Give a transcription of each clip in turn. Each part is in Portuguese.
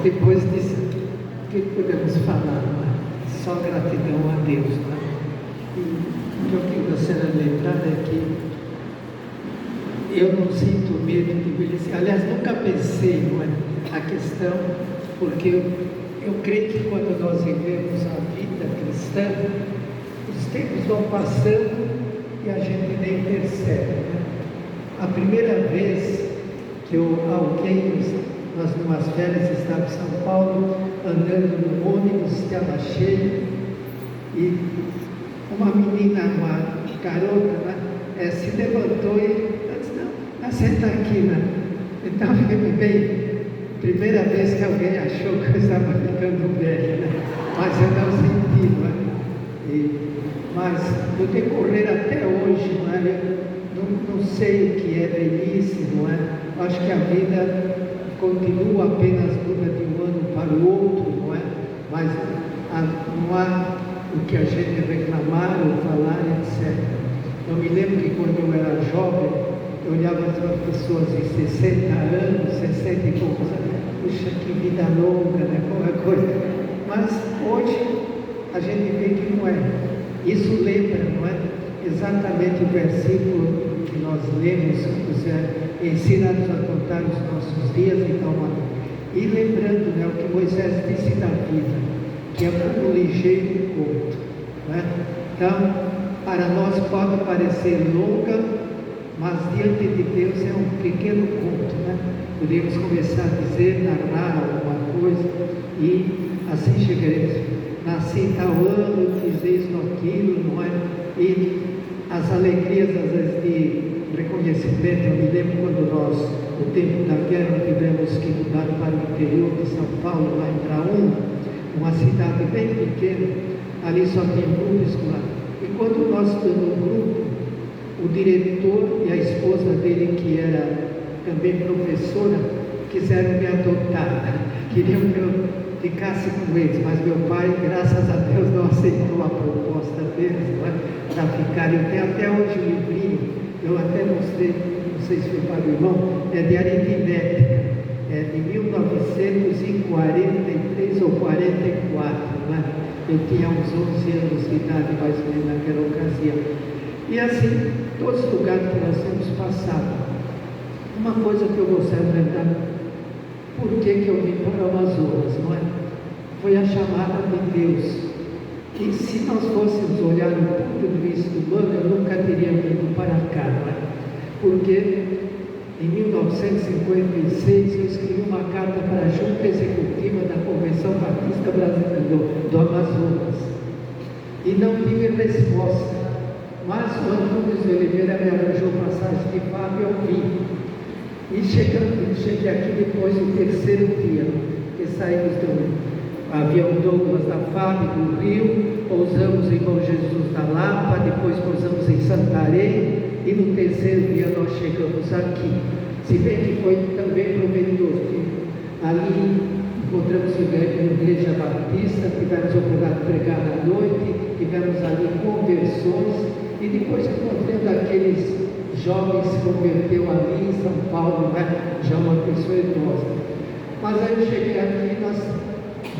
depois disso, o que podemos falar? Não é? Só gratidão a Deus. Não é? E o que eu gostaria de lembrar é que eu não sinto medo de envelhecer. Aliás, nunca pensei, não é? A questão, porque eu creio que quando nós vivemos a vida cristã, os tempos vão passando e a gente nem percebe. Né? A primeira vez que alguém, nós numas férias estávamos em São Paulo, andando no ônibus, estava cheio, e uma menina, uma garota, né, se levantou e disse, não, senta aqui, né? Então eu fiquei bem, primeira vez que alguém achou que eu estava ficando velha, né? Mas eu não senti, não é? Mas no decorrer até hoje, não é? Eu não sei o que é velhice, não é? Acho que a vida continua, apenas muda de um ano para o outro, não é? Mas não há o que a gente reclamar ou falar, etc. Eu me lembro que quando eu era jovem, eu olhava para pessoas de 60 anos, 60 e poucos anos, puxa, que vida longa, né? Qualquer coisa. Mas hoje a gente vê que não é. Isso lembra, não é? Exatamente o versículo que nós lemos, ensina-nos a contar os nossos dias e tal. E lembrando, né, o que Moisés disse da vida, que é como um ligeiro conto. Né? Então, para nós pode parecer longa, mas diante de Deus é um pequeno conto. Né? Podemos começar a dizer, narrar alguma coisa, e assim chegaremos. Nasci em tal ano, fiz isso, aquilo, não é? E as alegrias, às vezes, de reconhecimento. Eu me lembro quando nós, no tempo da guerra, tivemos que mudar para o interior de São Paulo, lá em Graúna, uma cidade bem pequena, ali só tem grupo escolar. E quando nós estamos no grupo, o diretor e a esposa dele, que era também professora, quiseram me adotar, queriam que eu ficasse com eles, mas meu pai, graças a Deus, não aceitou a proposta deles, não é? Para ficar. Eu tenho até hoje um livrinho, eu até mostrei, não sei se foi para o irmão, é de aritmética, é de 1943 ou 44, né? Eu tinha uns 11 anos de idade, mais ou menos, naquela ocasião. E assim, todos os lugares que nós temos passado. Uma coisa que eu gostaria de lembrar, por que eu vim para o Amazonas, não é? Foi a chamada de Deus. E se nós fôssemos olhar do ponto de vista humano, eu nunca teria vindo para cá, não é? Porque em 1956 eu escrevi uma carta para a Junta Executiva da Convenção Batista Brasileira do Amazonas e não tive resposta. Mas o Antônio de Oliveira me arranjou passagem de FAB e eu vim. E cheguei aqui depois do terceiro dia, que saímos do avião Douglas da FAB do Rio, pousamos em Bom Jesus da Lapa, depois pousamos em Santarém, e no terceiro dia nós chegamos aqui. Se bem que foi também proveitoso. Ali encontramos a Igreja Batista, tivemos a oportunidade de pregar à noite, tivemos ali conversões, e depois encontrando aqueles jovens se converteu ali em São Paulo, né? Já uma pessoa idosa. Mas aí eu cheguei aqui, nós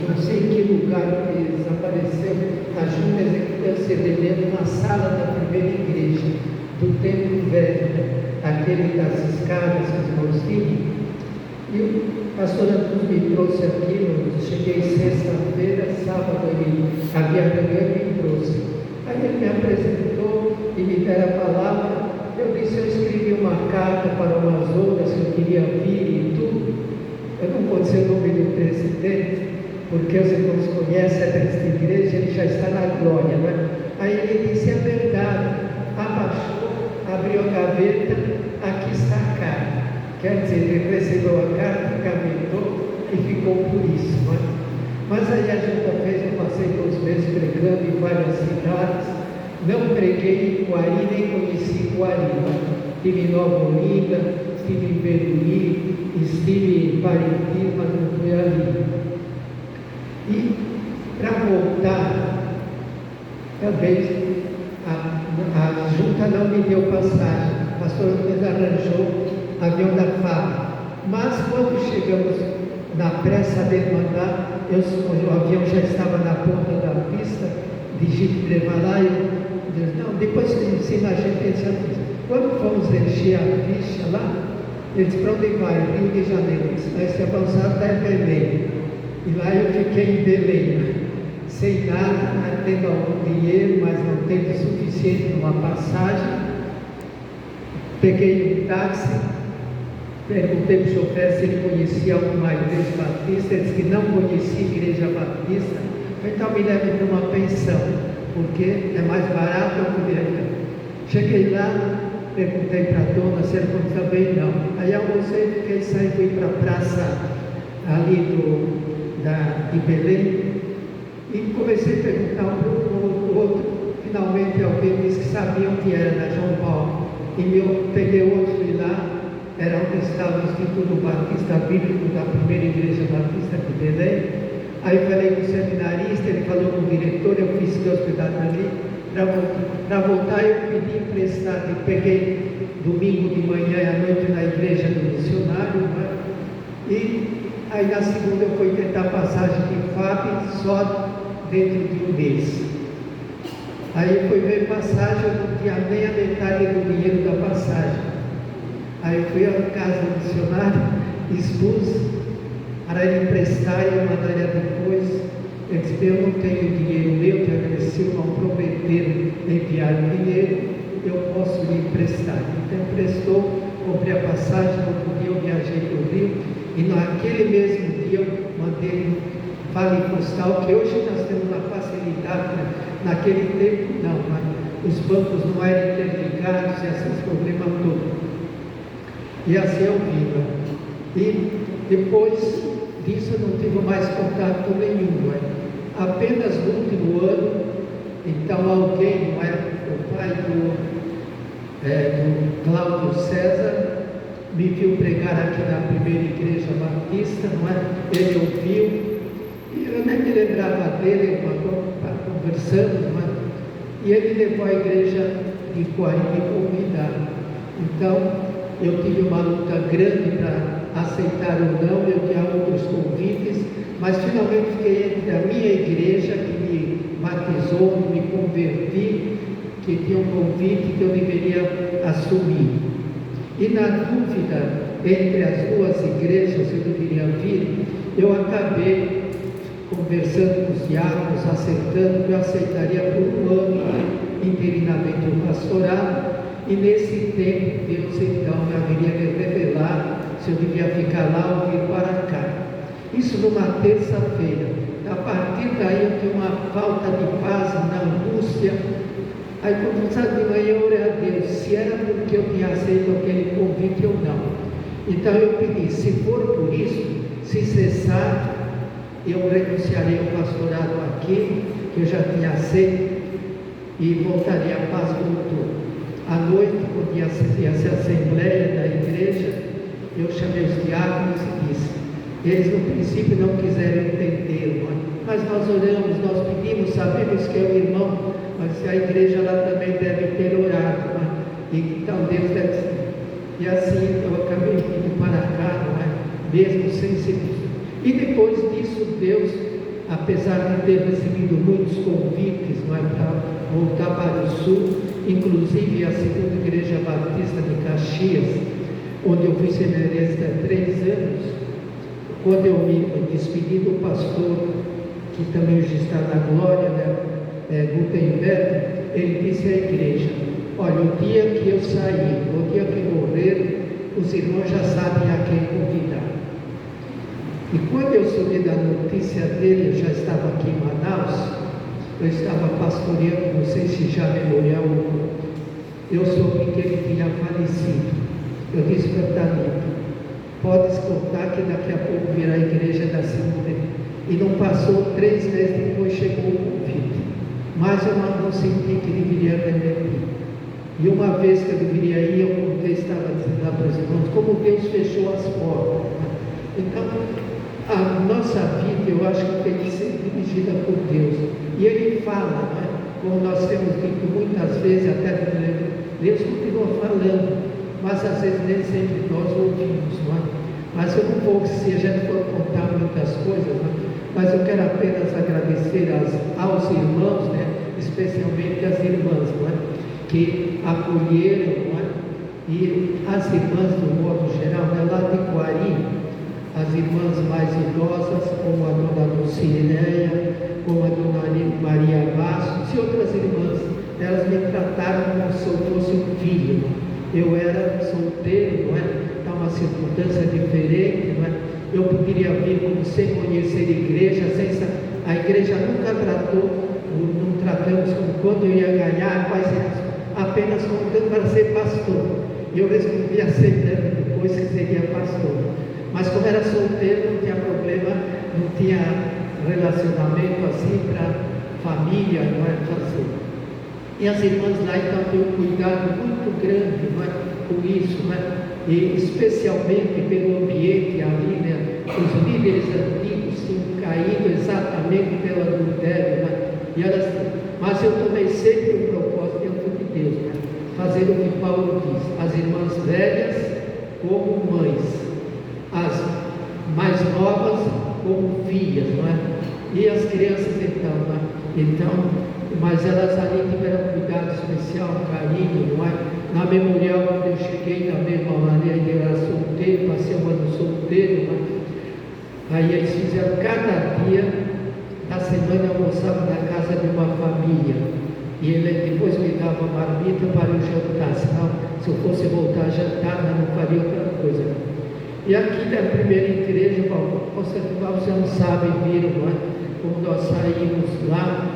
não sei em que lugar que desapareceu, a Junta Executiva se reunindo na sala da primeira igreja, do Templo Velho, aquele das escadas que os irmãos tinham. E o pastor Antônio me trouxe aqui, eu cheguei sexta-feira, sábado ele havia reunião e me trouxe. Aí ele me apresentou e me deram a palavra. Eu disse, eu escrevi uma carta para o Amazonas, eu queria vir e tudo. Eu não vou dizer o nome do presidente, porque os irmãos conhecem esta igreja, ele já está na glória, né? Aí ele disse, é verdade, abaixou, abriu a gaveta, aqui está a carta. Quer dizer, ele recebeu a carta, encaminhou e ficou por isso, né? Mas aí a gente fez, eu passei por uns meses pregando em várias cidades. Não preguei em Coari, nem conheci Coari. Estive em Nova Olinda, estive em Beruí, estive em Parintins, mas não fui ali. E para voltar, também a junta não me deu passagem. O pastor Luiz arranjou avião da FAB. Mas quando chegamos, na pressa dele mandar, o avião já estava na ponta da pista, de Egito levar lá, e eu disse, não, depois que ensina a gente esse aviso. Quando fomos encher a ficha lá, ele disse, para onde vai? Rio de Janeiro. Eu disse, vai ser avançado até Belém. E lá eu fiquei em Belém, sem nada, tendo algum dinheiro, mas não tendo o suficiente numa passagem. Peguei um táxi, perguntei para o chofer se ele conhecia alguma igreja batista. Ele disse que não conhecia igreja batista. Então me leve para uma pensão, porque é mais barato eu poder. Cheguei lá, perguntei para a dona se ele também não. Aí almocei, fiquei saindo, fui para a praça ali de Belém e comecei a perguntar um para o outro. Finalmente alguém disse que sabiam que era da João Paulo. E eu peguei outro e lá, era onde estava o Instituto Batista Bíblico da primeira igreja batista de Belém. Aí eu falei com o seminarista, ele falou com o diretor, eu fiz que hospedado ali. Para voltar eu pedi emprestado, eu peguei domingo de manhã e à noite na igreja do missionário, né? E aí na segunda eu fui tentar passagem de FAB só dentro de um mês. Aí eu fui ver passagem, eu não tinha nem a metade do dinheiro da passagem. Aí eu fui à casa do missionário, expus para ele emprestar e eu mandaria depois. Ele disse, eu não tenho dinheiro meu, que agradeceu, não prometeram enviar dinheiro, eu posso lhe emprestar. Então emprestou, comprei a passagem, no outro dia eu viajei para o Rio, e naquele mesmo dia eu mandei um vale postal, que hoje nós temos uma facilidade, né? Naquele tempo não, mas os bancos não eram interligados e esses problemas todos. E assim eu vivo. E depois disso eu não tive mais contato nenhum. Apenas no último ano, então alguém, não é, o pai do Cláudio César, me viu pregar aqui na primeira igreja batista, não é? Ele ouviu, e eu nem me lembrava dele, conversando, não é? E ele levou a igreja de Coari me convidar. Então, eu tive uma luta grande para aceitar ou não, eu tinha outros convites, mas finalmente fiquei entre a minha igreja, que me batizou, me converti, que tinha um convite que eu deveria assumir. E na dúvida entre as duas igrejas, eu deveria vir, eu acabei conversando com os diáconos, acertando que eu aceitaria por um ano interinamente o pastorado, e nesse tempo Deus então me haveria de revelar se eu devia ficar lá ou vir para cá. Isso numa terça-feira. A partir daí eu tenho uma falta de paz, uma angústia. Aí quando sabe de manhã eu orei a Deus, se era porque eu tinha aceito aquele convite ou não. Então eu pedi, se for por isso, se cessar, eu renunciarei ao pastorado aqui, que eu já tinha aceito, e voltaria à paz voltou. À noite, quando ia ser a assembleia da igreja, eu chamei os diáconos e disse, eles no princípio não quiseram entender, mas nós oramos, nós pedimos, sabemos que é o irmão, mas a igreja lá também deve ter orado, então Deus deve ser. E assim eu acabei vindo para cá, não é? Mesmo sem ser. E depois disso, Deus, apesar de ter recebido muitos convites, não é, para voltar para o sul, inclusive a segunda igreja batista de Caxias, onde eu fui seminarista há 3 anos, quando eu me despedi do pastor, que também hoje está na glória, né, Gutenberg, ele disse à igreja, olha, o dia que eu sair, o dia que morrer, os irmãos já sabem a quem convidar. E quando eu soube da notícia dele, eu já estava aqui em Manaus, eu estava pastoreando, não sei se já memorial, eu soube que ele tinha falecido. Eu disse para a Thalita, podes contar que daqui a pouco virá a igreja da segunda. E não passou 3 meses depois, chegou o convite. Mas eu não senti que deveria repetir. E uma vez que eu deveria ir, eu contei, estava dizendo lá para os irmãos, como Deus fechou as portas. Então, a nossa vida, eu acho que tem que ser dirigida por Deus. E Ele fala, não é? Como nós temos dito muitas vezes, até Deus continua falando, mas às vezes nem sempre nós ouvimos, não é? Mas eu não vou, se a gente for contar muitas coisas, né? Mas eu quero apenas agradecer aos irmãos, né? Especialmente as irmãs, não é? Que acolheram, não é? E as irmãs, do modo geral, né? Lá de Guari, as irmãs mais idosas, como a dona Lucinéia, como a dona Maria Bastos e outras irmãs, elas me trataram como se eu fosse um filho. Eu era solteiro, não é? Está uma circunstância diferente, não é? Eu poderia vir como sem conhecer a igreja, a igreja nunca tratou, não tratamos como quando eu ia ganhar, quais eram, apenas contando para ser pastor. E eu respondi aceitando depois que seria pastor. Mas como era solteiro, não tinha problema, não tinha relacionamento assim para família, não é? Assim. E as irmãs lá então têm um cuidado muito grande, não é? Com isso, não é? E especialmente pelo ambiente ali, né? Os líderes antigos tinham caído exatamente pelo adultério, né? Mas eu tomei sempre um propósito dentro de Deus, né? Fazer o que Paulo diz: as irmãs velhas como mães, as mais novas como filhas, não é? E as crianças então, não é? Então, mas elas ali tiveram cuidado especial, carinho, não é? Na memorial, quando eu cheguei da mesma maneira, eu era solteiro, passei um ano solteiro, não é? Aí eles fizeram cada dia da semana, almoçavam na casa de uma família, e ele depois me dava marmita para eu jantar, senão se eu fosse voltar a jantar, eu não faria outra coisa. E aqui da primeira igreja, você não sabe, viram, não é? Como nós saímos lá,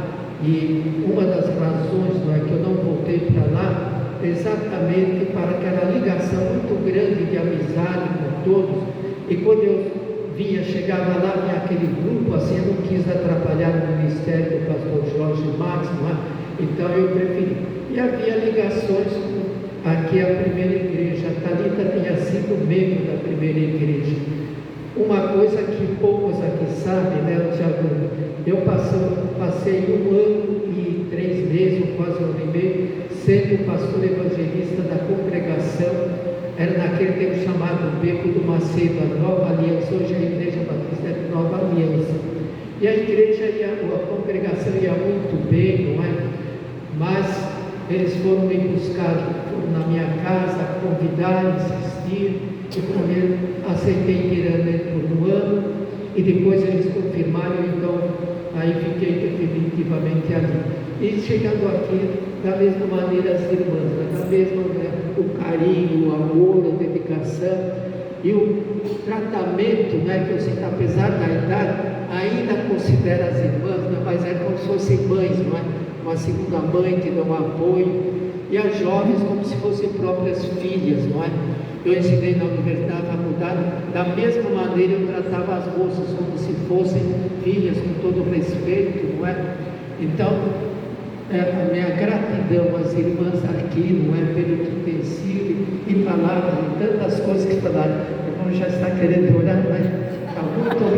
e uma das razões, não é, que eu não voltei para lá, exatamente para aquela ligação muito grande de amizade com todos, e quando eu chegava lá, vinha aquele grupo, assim, eu não quis atrapalhar o ministério do pastor Jorge Max, não é? Então eu preferi. E havia ligações com aqui a primeira igreja. A Thalita tinha sido membro da primeira igreja. Uma coisa que poucos aqui sabem, né, Tiago? Eu passei 1 ano e 3 meses, ou quase 1 ano e meio, sendo pastor evangelista da congregação. Era naquele tempo chamado Beco do Macedo, a Nova Aliança. Hoje a Igreja Batista é de Nova Aliança. E a igreja a congregação ia muito bem, não é? Mas eles foram me buscar, foram na minha casa, convidar, insistir, e como eu aceitei ir por 1 ano, e depois eles confirmaram, então aí fiquei definitivamente ali. E chegando aqui, da mesma maneira as irmãs, né? Da mesma maneira, o carinho, o amor, a dedicação e o tratamento, né? Que eu sinto, apesar da idade, ainda considero as irmãs, né? Mas é como se fossem mães, não é? Uma segunda mãe que dão apoio, e as jovens como se fossem próprias filhas, não é? Eu ensinei na universidade, na faculdade, da mesma maneira eu tratava as moças como se fossem filhas, com todo respeito, não é? Então, a minha gratidão às irmãs aqui, não é? Pelo que tem sido, e palavras, e tantas coisas que falaram. O irmão já está querendo orar, mas muito